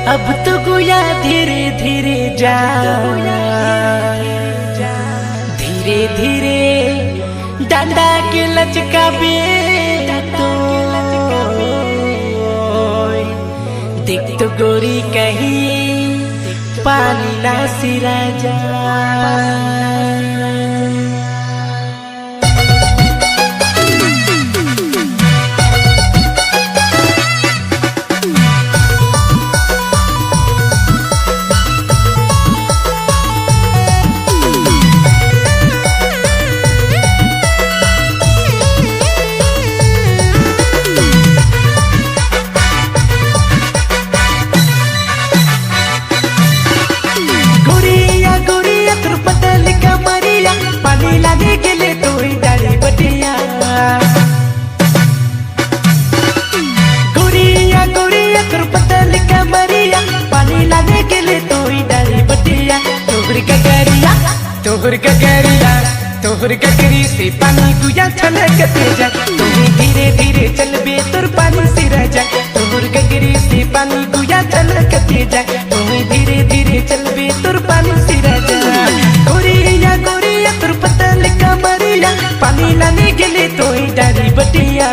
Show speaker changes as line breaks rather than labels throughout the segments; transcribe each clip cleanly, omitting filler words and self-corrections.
अब तो गुया धीरे धीरे जा, धीरे धीरे डांडा के लचका बे तो देख तो गोरी कहीं पानी ना सिरा जा। पानी लाने के लिए तो ही डाली बटिया, गोरिया गोरिया कर पतल का मरिया। पानी लाने के लिए तो ही डाली बटिया। तोहर गगरिया तोहर गगरिया तोहर गगरी से पानी गुया छलकते जा। तुम्हें धीरे धीरे चलबे तोर पानी सिरा जा। तोहर गगरी से पानी गुया छलकते जा। तुम्हें धीरे धीरे चलबे तोर पानी सिरा जा। गोरिया गोरिया तोर पतल का मरिया। पानी लाने के लिए तो ही डाली बटिया।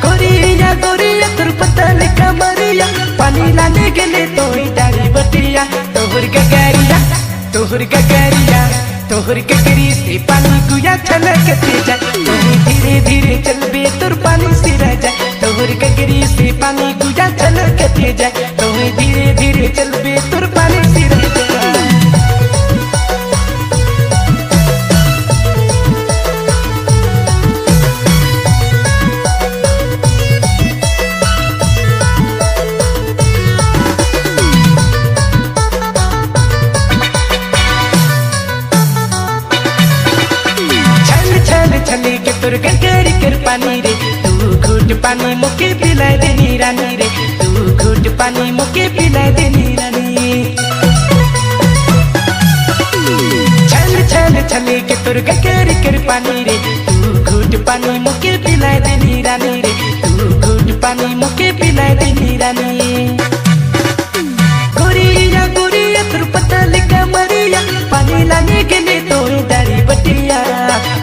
गोरिया गोरिया तोर पतल का मरिया। पानी लाने के लिए तो ही डाली बटिया। तोहर गगरिया तोहर गगरिया तोहर गगरी से पानी गुया छलकते जा। तुम्हें धीरे धीरे चलबे तोर पानी सिरा जा। तोहर गगरी से पानी गुया छलकते जा। तुम्हें धीरे धीरे चलबे तोर पानी सिरा जा। छले के तोर गगरी कर पानी रे। तू घुट पानी मुके पिला देनी रानी रे। तू घुट पानी मुके पिला देनी रानी। छल छल छले के तोर गगरी कर पानी रे। तू घुट पानी मुके पिला देनी रानी रे। तू घुट पानी मुके पिला देनी रानी। गोरिया गोरिया तोर पतल का मरिया। पानी लाने के लिए तो डाली बटिया।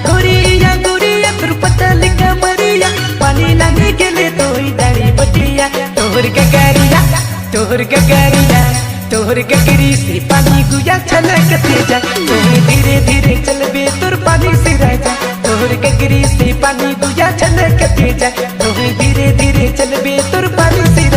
गोरिया गोरिया तोर पतल का मरिया। पानी लाने के लिए तो डाली बटिया। तोहर गगरिया तोहर गगरिया तोहर गगरी से पानी गुया छलकते जा। तुम्हें धीरे धीरे चलबे तोर पानी सिरा जा। तोहर गगरी से पानी गुया छलकते जा। तुम्हें धीरे धीरे चलबे तोर पानी सिरा जा।